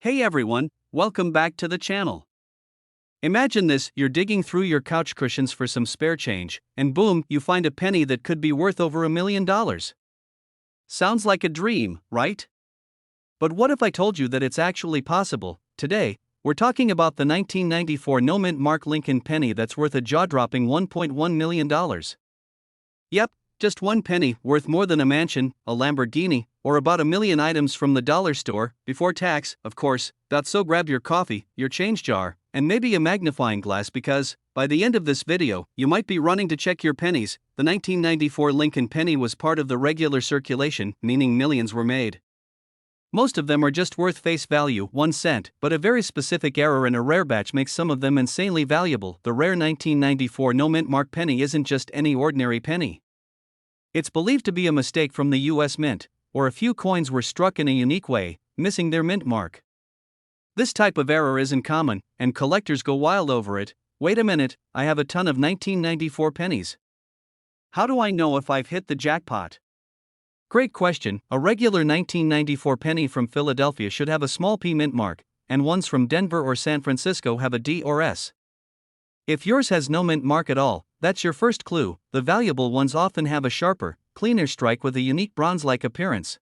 Hey everyone, welcome back to the channel. Imagine this, you're digging through your couch cushions for some spare change, and boom, you find a penny that could be worth over $1 million. Sounds like a dream, right? But what if I told you that it's actually possible? Today, we're talking about the 1994 no-mint mark Lincoln penny that's worth a jaw-dropping $1.1 million. Yep, just one penny worth more than a mansion, a Lamborghini, or about a million items from the dollar store, before tax, of course. So grab your coffee, your change jar, and maybe a magnifying glass because, by the end of this video, you might be running to check your pennies. The 1994 Lincoln penny was part of the regular circulation, meaning millions were made. Most of them are just worth face value, 1 cent, but a very specific error in a rare batch makes some of them insanely valuable. The rare 1994 no-mint mark penny isn't just any ordinary penny. It's believed to be a mistake from the US Mint, or a few coins were struck in a unique way, missing their mint mark. This type of error isn't common, and collectors go wild over it. Wait a minute, I have a ton of 1994 pennies. How do I know if I've hit the jackpot? Great question. A regular 1994 penny from Philadelphia should have a small P mint mark, and ones from Denver or San Francisco have a D or S. If yours has no mint mark at all, that's your first clue. The valuable ones often have a sharper, cleaner strike with a unique bronze-like appearance.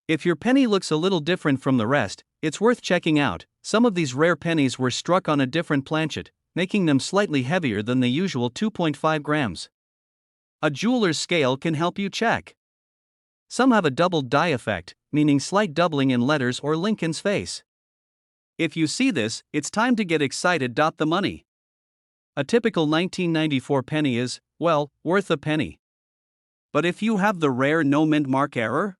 If your penny looks a little different from the rest, it's worth checking out. Some of these rare pennies were struck on a different planchet, making them slightly heavier than the usual 2.5 grams. A jeweler's scale can help you check. Some have a doubled die effect, meaning slight doubling in letters or Lincoln's face. If you see this, it's time to get excited. The money. A typical 1994 penny is, well, worth a penny. But if you have the rare no mint mark error,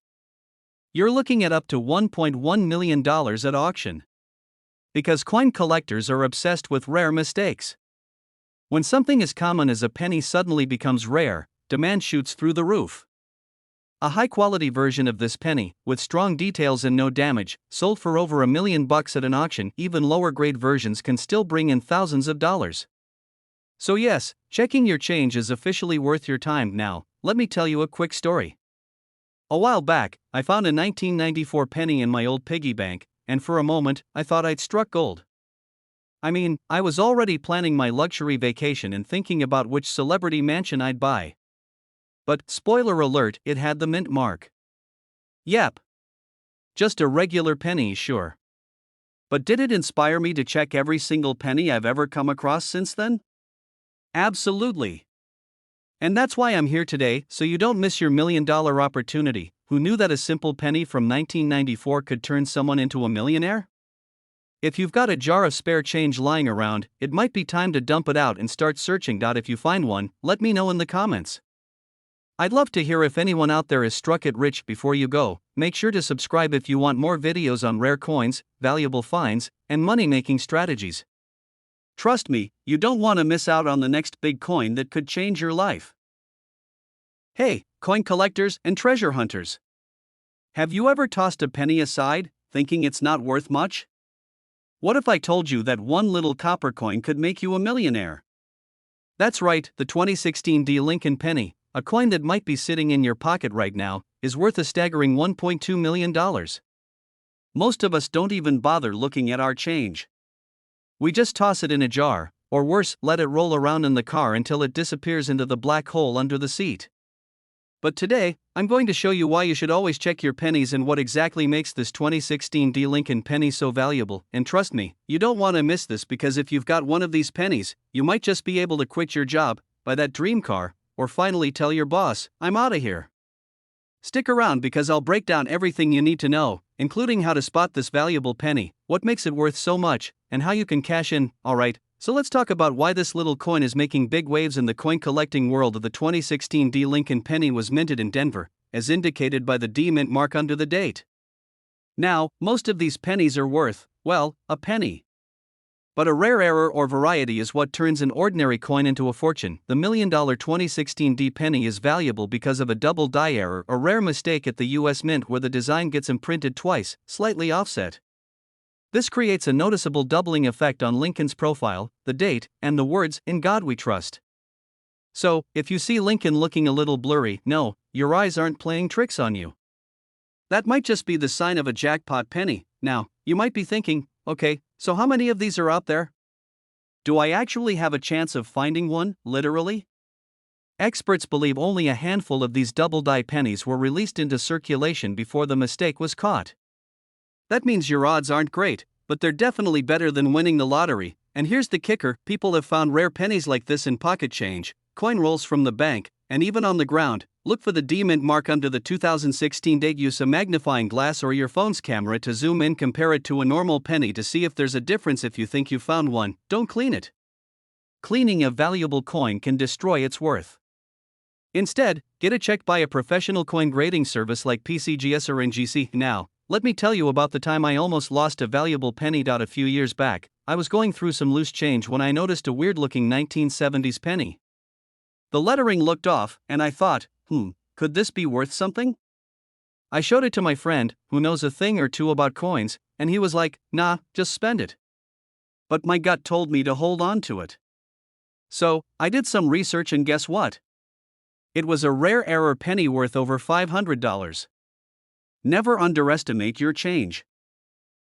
you're looking at up to $1.1 million at auction. Because coin collectors are obsessed with rare mistakes. When something as common as a penny suddenly becomes rare, demand shoots through the roof. A high-quality version of this penny, with strong details and no damage, sold for over $1 million at an auction. Even lower-grade versions can still bring in thousands of dollars. So yes, checking your change is officially worth your time. Now, let me tell you a quick story. A while back, I found a 1994 penny in my old piggy bank, and for a moment, I thought I'd struck gold. I mean, I was already planning my luxury vacation and thinking about which celebrity mansion I'd buy. But, spoiler alert, it had the mint mark. Yep. Just a regular penny, sure. But did it inspire me to check every single penny I've ever come across since then? Absolutely. And that's why I'm here today, so you don't miss your $1 million opportunity. Who knew that a simple penny from 1994 could turn someone into a millionaire? If you've got a jar of spare change lying around, it might be time to dump it out and start searching. If you find one, let me know in the comments. I'd love to hear if anyone out there has struck it rich. Before you go, make sure to subscribe if you want more videos on rare coins, valuable finds, and money-making strategies. Trust me, you don't want to miss out on the next big coin that could change your life. Hey, coin collectors and treasure hunters. Have you ever tossed a penny aside, thinking it's not worth much? What if I told you that one little copper coin could make you a millionaire? That's right, the 2016 Lincoln penny, a coin that might be sitting in your pocket right now, is worth a staggering $1.2 million. Most of us don't even bother looking at our change. We just toss it in a jar, or worse, let it roll around in the car until it disappears into the black hole under the seat. But today, I'm going to show you why you should always check your pennies and what exactly makes this 2016 Lincoln penny so valuable. And trust me, you don't want to miss this, because if you've got one of these pennies, you might just be able to quit your job, buy that dream car, or finally tell your boss, I'm out of here. Stick around because I'll break down everything you need to know, including how to spot this valuable penny, what makes it worth so much, and how you can cash in. Alright, so let's talk about why this little coin is making big waves in the coin collecting world. The 2016 Lincoln penny was minted in Denver, as indicated by the D mint mark under the date. Now, most of these pennies are worth, well, a penny. But a rare error or variety is what turns an ordinary coin into a fortune. The $1 million 2016 penny is valuable because of a double die error, a rare mistake at the US Mint where the design gets imprinted twice, slightly offset. This creates a noticeable doubling effect on Lincoln's profile, the date, and the words, "In God We Trust." So, if you see Lincoln looking a little blurry, no, your eyes aren't playing tricks on you. That might just be the sign of a jackpot penny. Now, You might be thinking, okay, so how many of these are out there? Do I actually have a chance of finding one, literally? Experts believe only a handful of these double-die pennies were released into circulation before the mistake was caught. That means your odds aren't great, but they're definitely better than winning the lottery. And here's the kicker: people have found rare pennies like this in pocket change, coin rolls from the bank, and even on the ground. Look for the D-mint mark under the 2016 date. Use a magnifying glass or your phone's camera to zoom in, compare it to a normal penny to see if there's a difference. If you think you found one, don't clean it. Cleaning a valuable coin can destroy its worth. Instead, get it checked by a professional coin grading service like PCGS or NGC. Now, let me tell you about the time I almost lost a valuable penny. A few years back, I was going through some loose change when I noticed a weird-looking 1970s penny. The lettering looked off, and I thought, could this be worth something? I showed it to my friend, who knows a thing or two about coins, and he was like, nah, just spend it. But my gut told me to hold on to it. So, I did some research, and guess what? It was a rare error penny worth over $500. Never underestimate your change.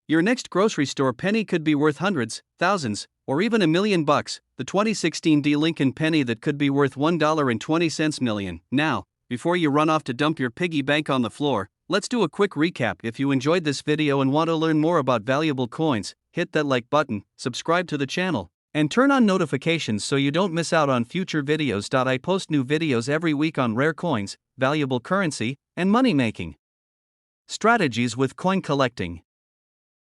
Your next grocery store penny could be worth hundreds, thousands, or even $1 million. The 2016 Lincoln penny that could be worth $1.20 million. Now, before you run off to dump your piggy bank on the floor, let's do a quick recap. If you enjoyed this video and want to learn more about valuable coins, hit that like button, subscribe to the channel, and turn on notifications so you don't miss out on future videos. I post new videos every week on rare coins, valuable currency, and money making strategies with coin collecting.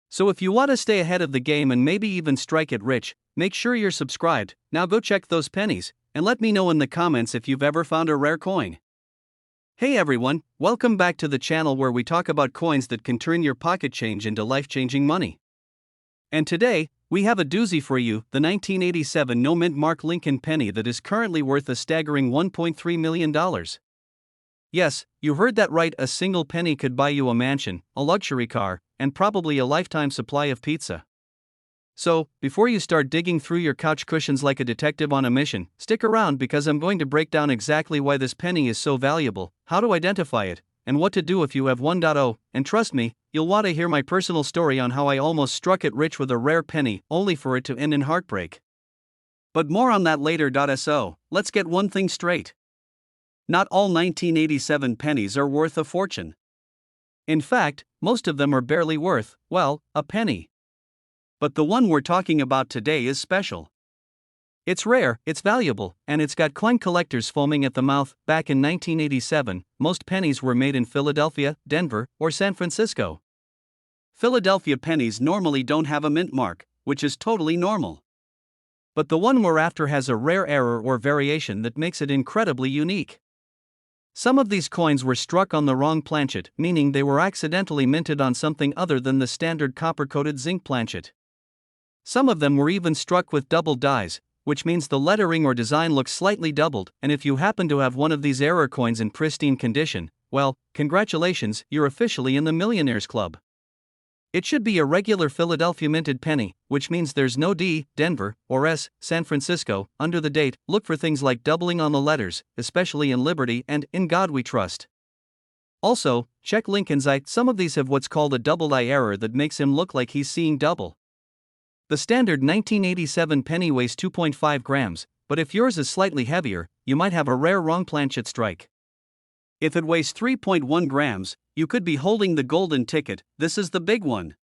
So if you want to stay ahead of the game and maybe even strike it rich, make sure you're subscribed. Now go check those pennies, and let me know in the comments if you've ever found a rare coin. Hey everyone, welcome back to the channel where we talk about coins that can turn your pocket change into life-changing money. And today, we have a doozy for you, the 1987 no-mint mark Lincoln penny that is currently worth a staggering $1.3 million. Yes, you heard that right, a single penny could buy you a mansion, a luxury car, and probably a lifetime supply of pizza. So, before you start digging through your couch cushions like a detective on a mission, stick around because I'm going to break down exactly why this penny is so valuable, how to identify it, and what to do if you have one. And trust me, you'll want to hear my personal story on how I almost struck it rich with a rare penny, only for it to end in heartbreak. But more on that later. So, let's get one thing straight. Not all 1987 pennies are worth a fortune. In fact, most of them are barely worth, well, a penny. But the one we're talking about today is special. It's rare, it's valuable, and it's got coin collectors foaming at the mouth. Back in 1987, most pennies were made in Philadelphia, Denver, or San Francisco. Philadelphia pennies normally don't have a mint mark, which is totally normal. But the one we're after has a rare error or variation that makes it incredibly unique. Some of these coins were struck on the wrong planchet, meaning they were accidentally minted on something other than the standard copper-coated zinc planchet. Some of them were even struck with double dies, which means the lettering or design looks slightly doubled, and if you happen to have one of these error coins in pristine condition, well, congratulations, you're officially in the Millionaires Club. It should be a regular Philadelphia minted penny, which means there's no D, Denver, or S, San Francisco, under the date. Look for things like doubling on the letters, especially in Liberty and In God We Trust. Also, check Lincoln's eye. Some of these have what's called a double eye error that makes him look like he's seeing double. The standard 1987 penny weighs 2.5 grams, but if yours is slightly heavier, you might have a rare wrong planchet strike. If it weighs 3.1 grams, you could be holding the golden ticket. This is the big one.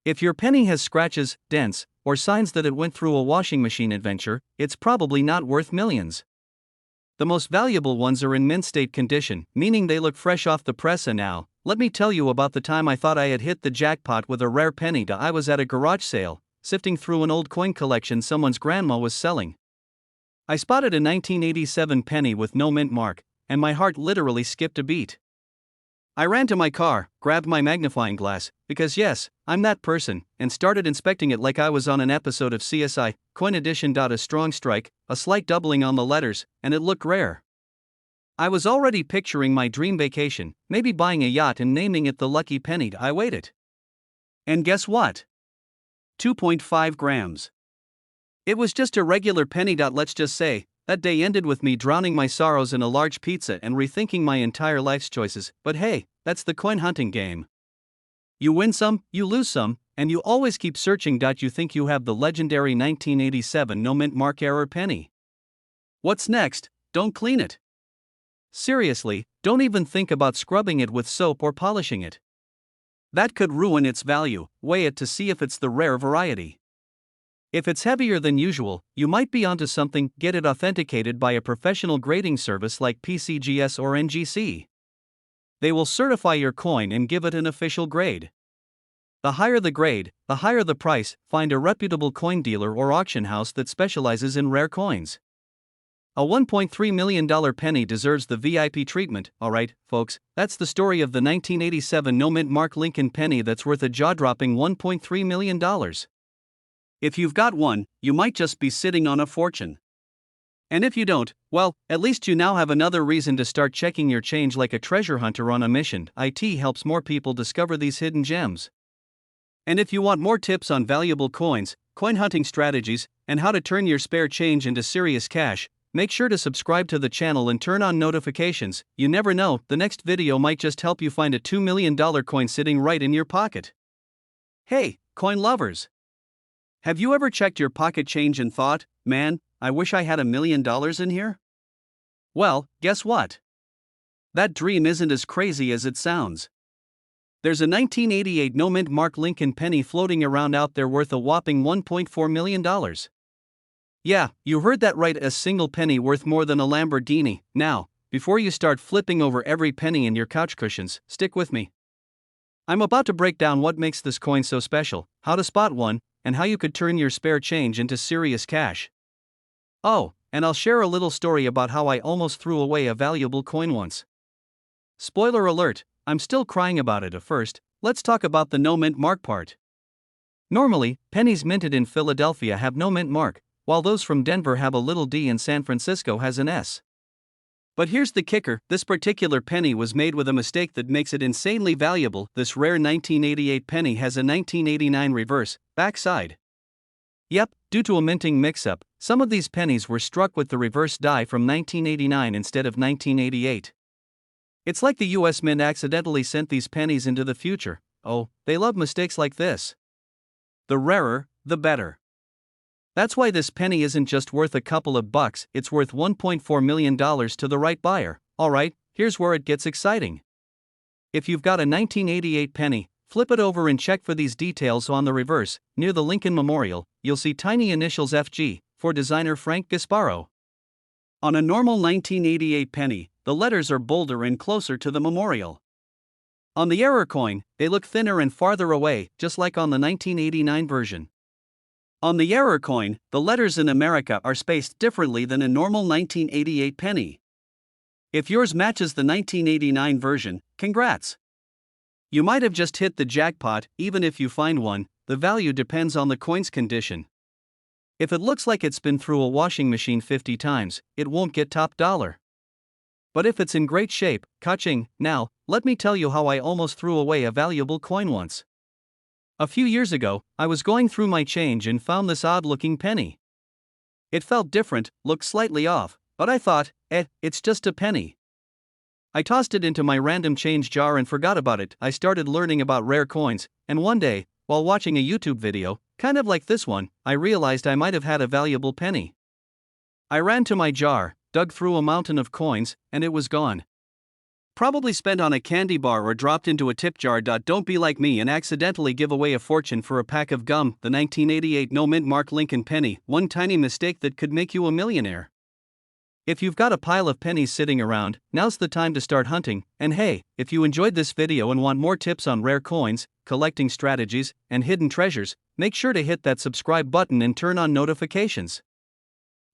If your penny has scratches, dents, or signs that it went through a washing machine adventure, it's probably not worth millions. The most valuable ones are in mint state condition, meaning they look fresh off the press. And now, let me tell you about the time I thought I had hit the jackpot with a rare penny. I was at a garage sale, sifting through an old coin collection someone's grandma was selling. I spotted a 1987 penny with no mint mark, and my heart literally skipped a beat. I ran to my car, grabbed my magnifying glass, because yes, I'm that person, and started inspecting it like I was on an episode of CSI, Coin Edition. A strong strike, a slight doubling on the letters, and it looked rare. I was already picturing my dream vacation, maybe buying a yacht and naming it the Lucky Penny. I waited. And guess what? 2.5 grams. It was just a regular penny. Let's just say, that day ended with me drowning my sorrows in a large pizza and rethinking my entire life's choices. But hey, that's the coin hunting game. You win some, you lose some, and you always keep searching. You think you have the legendary 1987 no mint mark error penny. What's next? Don't clean it. Seriously, don't even think about scrubbing it with soap or polishing it. That could ruin its value. Weigh it to see if it's the rare variety. If it's heavier than usual, you might be onto something. Get it authenticated by a professional grading service like PCGS or NGC. They will certify your coin and give it an official grade. The higher the grade, the higher the price. Find a reputable coin dealer or auction house that specializes in rare coins. A $1.3 million penny deserves the VIP treatment. Alright, folks, that's the story of the 1987 no mint mark Lincoln penny that's worth a jaw-dropping $1.3 million. If you've got one, you might just be sitting on a fortune. And if you don't, well, at least you now have another reason to start checking your change like a treasure hunter on a mission. IT helps more people discover these hidden gems. And if you want more tips on valuable coins, coin hunting strategies, and how to turn your spare change into serious cash, make sure to subscribe to the channel and turn on notifications. You never know, the next video might just help you find a $2 million coin sitting right in your pocket. Hey, coin lovers! Have you ever checked your pocket change and thought, man, I wish I had $1 million in here? Well, guess what? That dream isn't as crazy as it sounds. There's a 1988 no mint mark Lincoln penny floating around out there worth a whopping $1.4 million. Yeah, you heard that right, a single penny worth more than a Lamborghini. Now, before you start flipping over every penny in your couch cushions, stick with me. I'm about to break down what makes this coin so special, how to spot one, and how you could turn your spare change into serious cash. Oh, and I'll share a little story about how I almost threw away a valuable coin once. Spoiler alert, I'm still crying about it. First, let's talk about the no mint mark part. Normally, pennies minted in Philadelphia have no mint mark, while those from Denver have a little D and San Francisco has an S. But here's the kicker, this particular penny was made with a mistake that makes it insanely valuable. This rare 1988 penny has a 1989 reverse, backside. Yep, due to a minting mix-up, some of these pennies were struck with the reverse die from 1989 instead of 1988. It's like the US Mint accidentally sent these pennies into the future. Oh, they love mistakes like this. The rarer, the better. That's why this penny isn't just worth a couple of bucks, it's worth $1.4 million to the right buyer. Alright, here's where it gets exciting. If you've got a 1988 penny, flip it over and check for these details. On the reverse, near the Lincoln Memorial, you'll see tiny initials FG, for designer Frank Gasparo. On a normal 1988 penny, the letters are bolder and closer to the memorial. On the error coin, they look thinner and farther away, just like on the 1989 version. On the error coin, the letters in America are spaced differently than a normal 1988 penny. If yours matches the 1989 version, congrats! You might have just hit the jackpot. Even if you find one, the value depends on the coin's condition. If it looks like it's been through a washing machine 50 times, it won't get top dollar. But if it's in great shape, ka-ching. Now, let me tell you how I almost threw away a valuable coin once. A few years ago, I was going through my change and found this odd-looking penny. It felt different, looked slightly off, but I thought, it's just a penny. I tossed it into my random change jar and forgot about it. I started learning about rare coins, and one day, while watching a YouTube video, kind of like this one, I realized I might have had a valuable penny. I ran to my jar, dug through a mountain of coins, and it was gone. Probably spent on a candy bar or dropped into a tip jar. Don't be like me and accidentally give away a fortune for a pack of gum. The 1988 no mint mark Lincoln penny, one tiny mistake that could make you a millionaire. If you've got a pile of pennies sitting around, now's the time to start hunting. And hey, if you enjoyed this video and want more tips on rare coins, collecting strategies, and hidden treasures, make sure to hit that subscribe button and turn on notifications.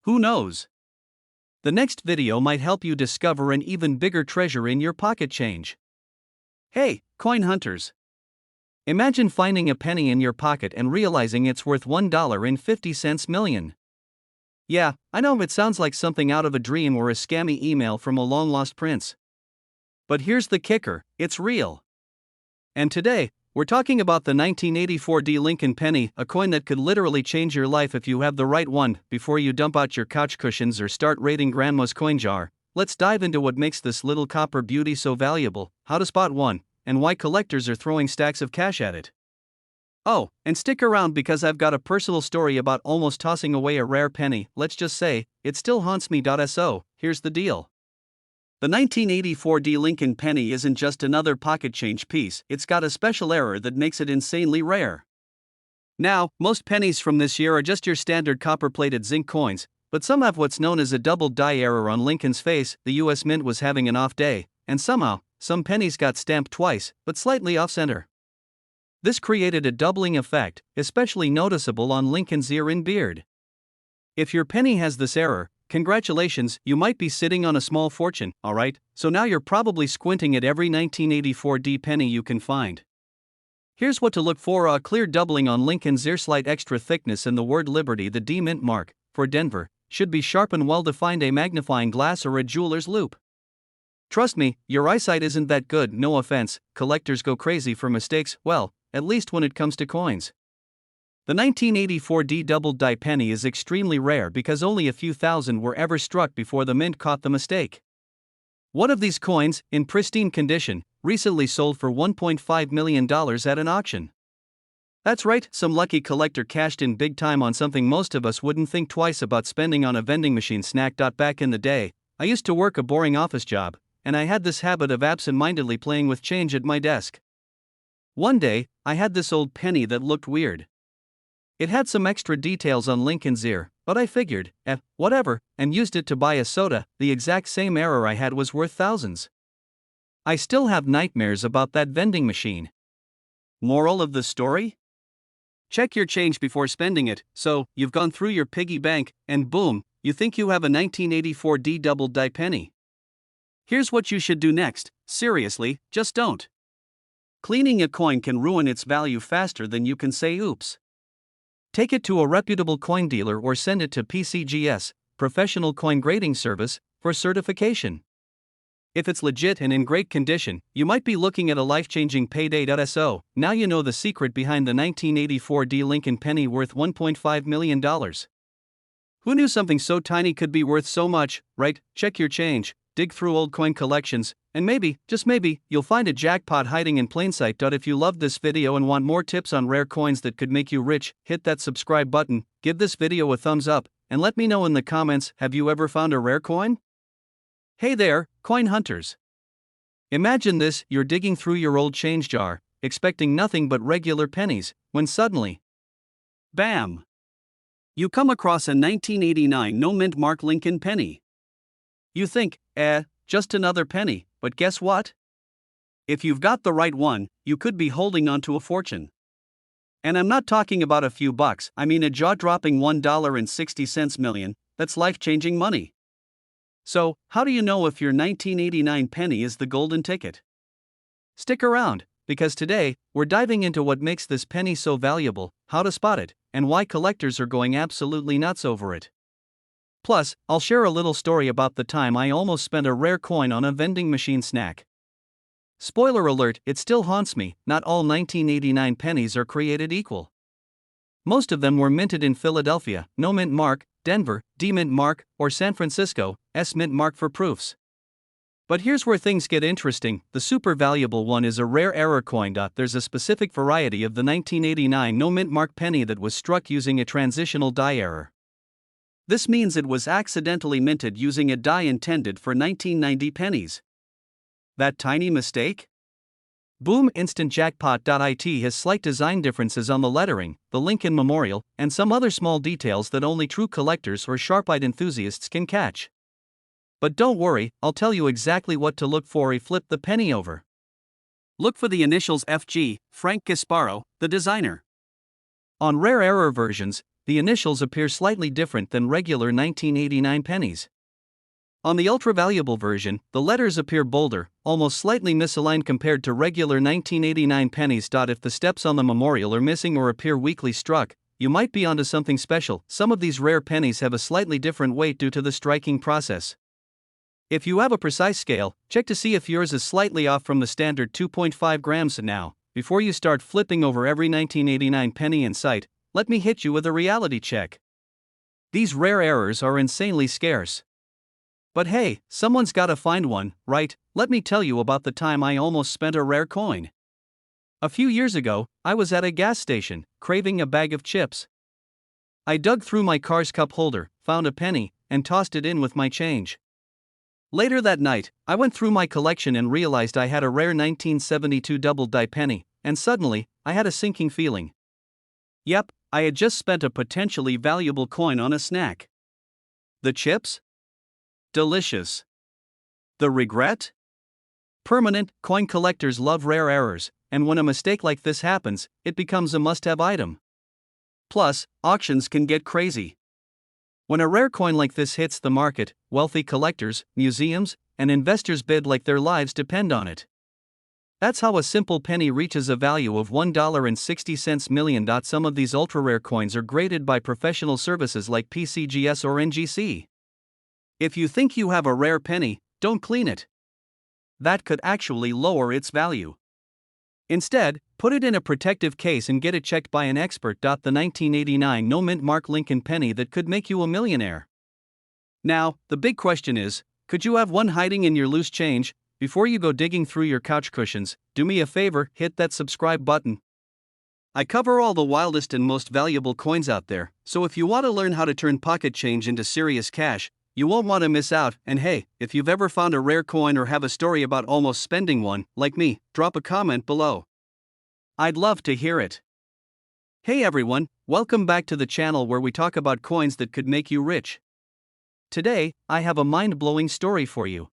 Who knows? The next video might help you discover an even bigger treasure in your pocket change. Hey, coin hunters! Imagine finding a penny in your pocket and realizing it's worth $1.50 million. Yeah, I know it sounds like something out of a dream or a scammy email from a long-lost prince. But here's the kicker, it's real. And today, we're talking about the 1984 Lincoln penny, a coin that could literally change your life if you have the right one. Before you dump out your couch cushions or start raiding grandma's coin jar, let's dive into what makes this little copper beauty so valuable, how to spot one, and why collectors are throwing stacks of cash at it. Oh, and stick around because I've got a personal story about almost tossing away a rare penny. Let's just say, it still haunts me. So, here's the deal. The 1984 D Lincoln penny isn't just another pocket change piece, it's got a special error that makes it insanely rare. Now, most pennies from this year are just your standard copper-plated zinc coins, but some have what's known as a double die error on Lincoln's face. The US Mint was having an off day, and somehow, some pennies got stamped twice, but slightly off-center. This created a doubling effect, especially noticeable on Lincoln's ear and beard. If your penny has this error, congratulations, you might be sitting on a small fortune, alright? So now you're probably squinting at every 1984 D penny you can find. Here's what to look for: a clear doubling on Lincoln's ear, slight extra thickness, and the word Liberty. The D mint mark, for Denver, should be sharp and well defined. A magnifying glass or a jeweler's loupe. Trust me, your eyesight isn't that good. No offense, collectors go crazy for mistakes, well, at least when it comes to coins. The 1984 D double die penny is extremely rare because only a few thousand were ever struck before the mint caught the mistake. One of these coins, in pristine condition, recently sold for $1.5 million at an auction. That's right, some lucky collector cashed in big time on something most of us wouldn't think twice about spending on: a vending machine snack. Back in the day, I used to work a boring office job, and I had this habit of absent-mindedly playing with change at my desk. One day, I had this old penny that looked weird. It had some extra details on Lincoln's ear, but I figured, whatever, and used it to buy a soda. The exact same error I had was worth thousands. I still have nightmares about that vending machine. Moral of the story? Check your change before spending it. So, you've gone through your piggy bank, and boom, you think you have a 1984 D double die penny. Here's what you should do next. Seriously, just don't. Cleaning a coin can ruin its value faster than you can say oops. Take it to a reputable coin dealer or send it to PCGS, Professional Coin Grading Service, for certification. If it's legit and in great condition, you might be looking at a life-changing payday. So, now you know the secret behind the 1984 D Lincoln penny worth $1.5 million. Who knew something so tiny could be worth so much, right? Check your change, dig through old coin collections, and maybe, just maybe, you'll find a jackpot hiding in plain sight. If you loved this video and want more tips on rare coins that could make you rich, hit that subscribe button, give this video a thumbs up, and let me know in the comments, have you ever found a rare coin? Hey there, coin hunters. Imagine this: you're digging through your old change jar, expecting nothing but regular pennies, when suddenly, bam! You come across a 1989 no mint mark Lincoln penny. You think, just another penny, but guess what? If you've got the right one, you could be holding on to a fortune. And I'm not talking about a few bucks, I mean a jaw-dropping $1.60 million, that's life-changing money. So, how do you know if your 1989 penny is the golden ticket? Stick around, because today, we're diving into what makes this penny so valuable, how to spot it, and why collectors are going absolutely nuts over it. Plus, I'll share a little story about the time I almost spent a rare coin on a vending machine snack. Spoiler alert, it still haunts me. Not all 1989 pennies are created equal. Most of them were minted in Philadelphia, no mint mark, Denver, D mint mark, or San Francisco, S mint mark for proofs. But here's where things get interesting: the super valuable one is a rare error coin. There's a specific variety of the 1989 no mint mark penny that was struck using a transitional die error. This means it was accidentally minted using a die intended for 1990 pennies. That tiny mistake? Boom, instant jackpot. It has slight design differences on the lettering, the Lincoln Memorial, and some other small details that only true collectors or sharp-eyed enthusiasts can catch. But don't worry, I'll tell you exactly what to look for. Flip the penny over. Look for the initials FG, Frank Gasparo, the designer. On rare error versions, the initials appear slightly different than regular 1989 pennies. On the ultra-valuable version, the letters appear bolder, almost slightly misaligned compared to regular 1989 pennies. If the steps on the memorial are missing or appear weakly struck, you might be onto something special. Some of these rare pennies have a slightly different weight due to the striking process. If you have a precise scale, check to see if yours is slightly off from the standard 2.5 grams. Now, before you start flipping over every 1989 penny in sight, let me hit you with a reality check. These rare errors are insanely scarce. But hey, someone's gotta find one, right? Let me tell you about the time I almost spent a rare coin. A few years ago, I was at a gas station, craving a bag of chips. I dug through my car's cup holder, found a penny, and tossed it in with my change. Later that night, I went through my collection and realized I had a rare 1972 double-die penny, and suddenly, I had a sinking feeling. Yep, I had just spent a potentially valuable coin on a snack. The chips? Delicious. The regret? Permanent. Coin collectors love rare errors, and when a mistake like this happens, it becomes a must-have item. Plus, auctions can get crazy. When a rare coin like this hits the market, wealthy collectors, museums, and investors bid like their lives depend on it. That's how a simple penny reaches a value of $1.60 million. Some of these ultra-rare coins are graded by professional services like PCGS or NGC. If you think you have a rare penny, don't clean it. That could actually lower its value. Instead, put it in a protective case and get it checked by an expert. The 1989 no-mint mark Lincoln penny that could make you a millionaire. Now, the big question is, could you have one hiding in your loose change? Before you go digging through your couch cushions, do me a favor, hit that subscribe button. I cover all the wildest and most valuable coins out there, so if you want to learn how to turn pocket change into serious cash, you won't want to miss out. And hey, if you've ever found a rare coin or have a story about almost spending one, like me, drop a comment below. I'd love to hear it. Hey everyone, welcome back to the channel where we talk about coins that could make you rich. Today, I have a mind-blowing story for you.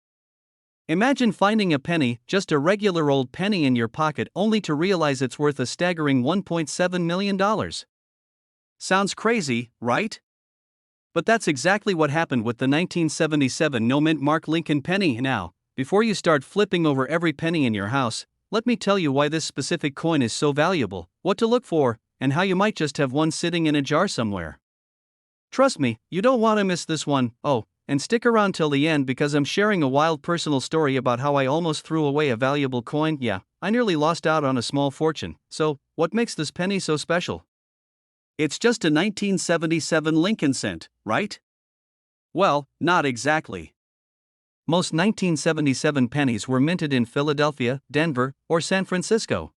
Imagine finding a penny, just a regular old penny in your pocket, only to realize it's worth a staggering $1.7 million. Sounds crazy, right? But that's exactly what happened with the 1977 no-mint mark Lincoln penny. Now, before you start flipping over every penny in your house, let me tell you why this specific coin is so valuable, what to look for, and how you might just have one sitting in a jar somewhere. Trust me, you don't want to miss this one. Oh, and stick around till the end because I'm sharing a wild personal story about how I almost threw away a valuable coin. Yeah, I nearly lost out on a small fortune. So, what makes this penny so special? It's just a 1977 Lincoln cent, right? Well, not exactly. Most 1977 pennies were minted in Philadelphia, Denver, or San Francisco.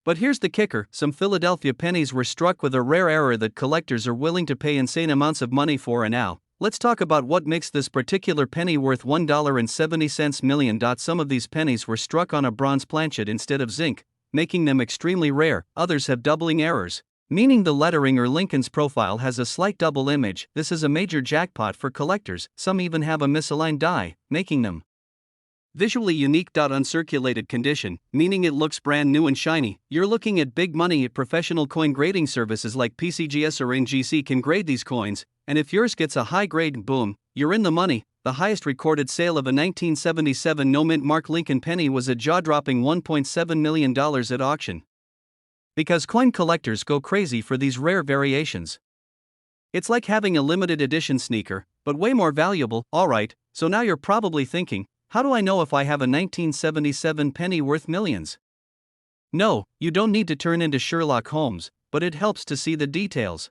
But here's the kicker, some Philadelphia pennies were struck with a rare error that collectors are willing to pay insane amounts of money for. And now, let's talk about what makes this particular penny worth $1.70 million. Some of these pennies were struck on a bronze planchet instead of zinc, making them extremely rare. Others have doubling errors, meaning the lettering or Lincoln's profile has a slight double image. This is a major jackpot for collectors. Some even have a misaligned die, making them visually unique. Uncirculated condition, meaning it looks brand new and shiny. You're looking at big money. Professional coin grading services like PCGS or NGC can grade these coins, and if yours gets a high grade, boom, you're in the money. The highest recorded sale of a 1977 no-mint mark Lincoln penny was a jaw-dropping $1.7 million at auction. Because coin collectors go crazy for these rare variations. It's like having a limited edition sneaker, but way more valuable. Alright, so now you're probably thinking, how do I know if I have a 1977 penny worth millions? No, you don't need to turn into Sherlock Holmes, but it helps to see the details.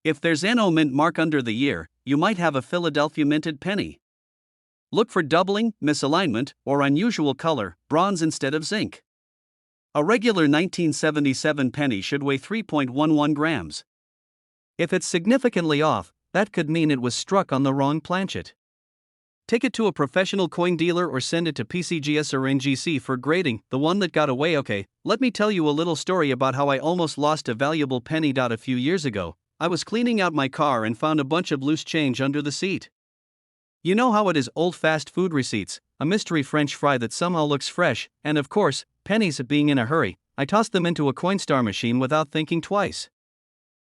If there's an no-mint mark under the year, you might have a Philadelphia minted penny. Look for doubling, misalignment, or unusual color, bronze instead of zinc. A regular 1977 penny should weigh 3.11 grams. If it's significantly off, that could mean it was struck on the wrong planchet. Take it to a professional coin dealer or send it to PCGS or NGC for grading. The one that got away. Okay, let me tell you a little story about how I almost lost a valuable penny. A few years ago, I was cleaning out my car and found a bunch of loose change under the seat. You know how it is, old fast food receipts, a mystery French fry that somehow looks fresh, and of course, pennies. Being in a hurry, I tossed them into a Coinstar machine without thinking twice.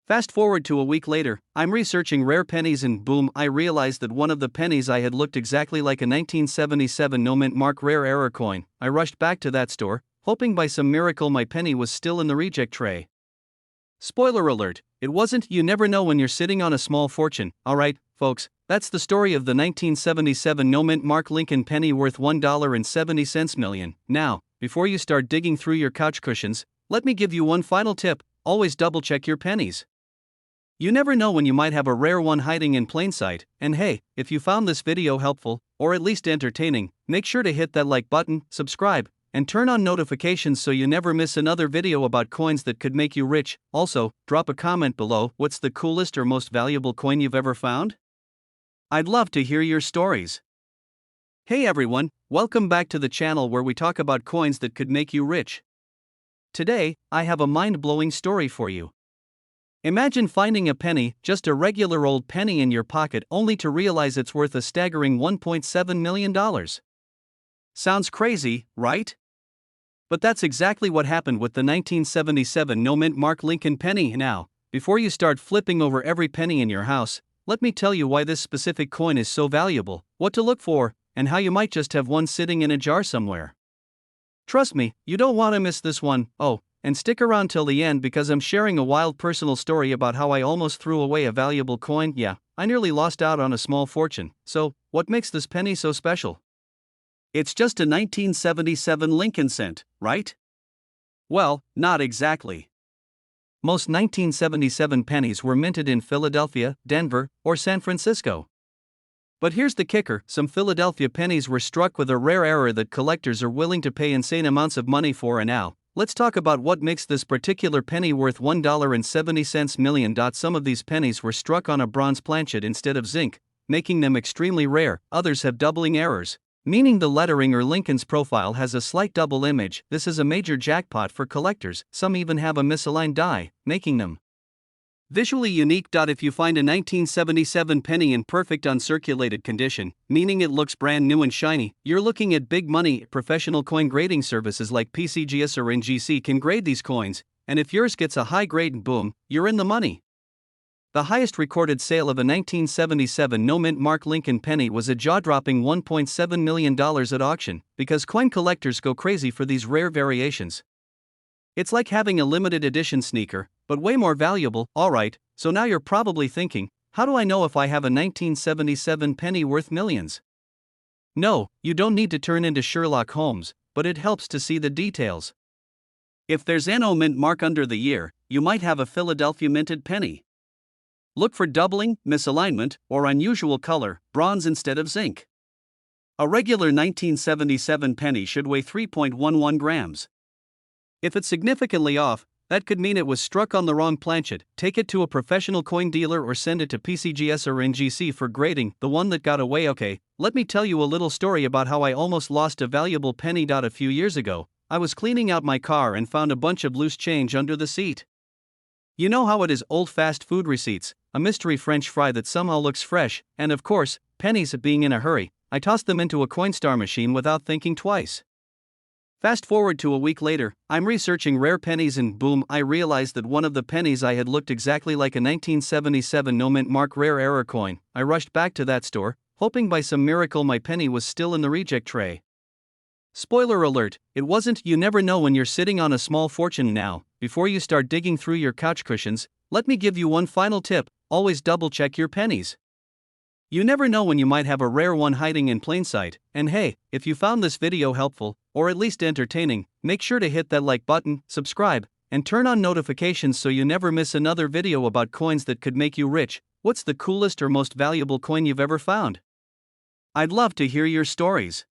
Fast forward to a week later, I'm researching rare pennies and boom, I realized that one of the pennies I had looked exactly like a 1977 no-mint mark rare error coin. I rushed back to that store, hoping by some miracle my penny was still in the reject tray. Spoiler alert, it wasn't. You never know when you're sitting on a small fortune. Alright, folks, that's the story of the 1977 no-mint mark Lincoln penny worth $1.70 million. Now, before you start digging through your couch cushions, let me give you one final tip: always double-check your pennies. You never know when you might have a rare one hiding in plain sight. And hey, if you found this video helpful, or at least entertaining, make sure to hit that like button, subscribe, and turn on notifications so you never miss another video about coins that could make you rich. Also, drop a comment below. What's the coolest or most valuable coin you've ever found? I'd love to hear your stories. Hey everyone, welcome back to the channel where we talk about coins that could make you rich. Today, I have a mind-blowing story for you. Imagine finding a penny, just a regular old penny in your pocket, only to realize it's worth a staggering $1.7 million. Sounds crazy, right? But that's exactly what happened with the 1977 no-mint mark Lincoln penny. Now, before you start flipping over every penny in your house, let me tell you why this specific coin is so valuable, what to look for, and how you might just have one sitting in a jar somewhere. Trust me, you don't want to miss this one. Oh, and stick around till the end because I'm sharing a wild personal story about how I almost threw away a valuable coin. Yeah, I nearly lost out on a small fortune. So, what makes this penny so special? It's just a 1977 Lincoln cent, right? Well, not exactly. Most 1977 pennies were minted in Philadelphia, Denver, or San Francisco. But here's the kicker, some Philadelphia pennies were struck with a rare error that collectors are willing to pay insane amounts of money for. And now, let's talk about what makes this particular penny worth $1.70 million. Some of these pennies were struck on a bronze planchet instead of zinc, making them extremely rare. Others have doubling errors, meaning the lettering or Lincoln's profile has a slight double image. This is a major jackpot for collectors. Some even have a misaligned die, making them visually unique. If you find a 1977 penny in perfect uncirculated condition, meaning it looks brand new and shiny, you're looking at big money. Professional coin grading services like PCGS or NGC can grade these coins, and if yours gets a high grade, and boom, you're in the money. The highest recorded sale of a 1977 no-mint mark Lincoln penny was a jaw-dropping $1.7 million at auction, because coin collectors go crazy for these rare variations. It's like having a limited edition sneaker, but way more valuable. Alright, so now you're probably thinking, how do I know if I have a 1977 penny worth millions? No, you don't need to turn into Sherlock Holmes, but it helps to see the details. If there's an no-mint mark under the year, you might have a Philadelphia minted penny. Look for doubling, misalignment, or unusual color, bronze instead of zinc. A regular 1977 penny should weigh 3.11 grams. If it's significantly off, that could mean it was struck on the wrong planchet. Take it to a professional coin dealer or send it to PCGS or NGC for grading. The one that got away. Okay, let me tell you a little story about how I almost lost a valuable penny. A few years ago, I was cleaning out my car and found a bunch of loose change under the seat. You know how it is, old fast food receipts, a mystery French fry that somehow looks fresh, and of course, pennies. Being in a hurry, I tossed them into a Coinstar machine without thinking twice. Fast forward to a week later, I'm researching rare pennies and boom, I realized that one of the pennies I had looked exactly like a 1977 no-mint mark rare error coin. I rushed back to that store, hoping by some miracle my penny was still in the reject tray. Spoiler alert, it wasn't. You never know when you're sitting on a small fortune. Now, before you start digging through your couch cushions, let me give you one final tip: always double check your pennies. You never know when you might have a rare one hiding in plain sight. And hey, if you found this video helpful, or at least entertaining, make sure to hit that like button, subscribe, and turn on notifications so you never miss another video about coins that could make you rich. What's the coolest or most valuable coin you've ever found? I'd love to hear your stories.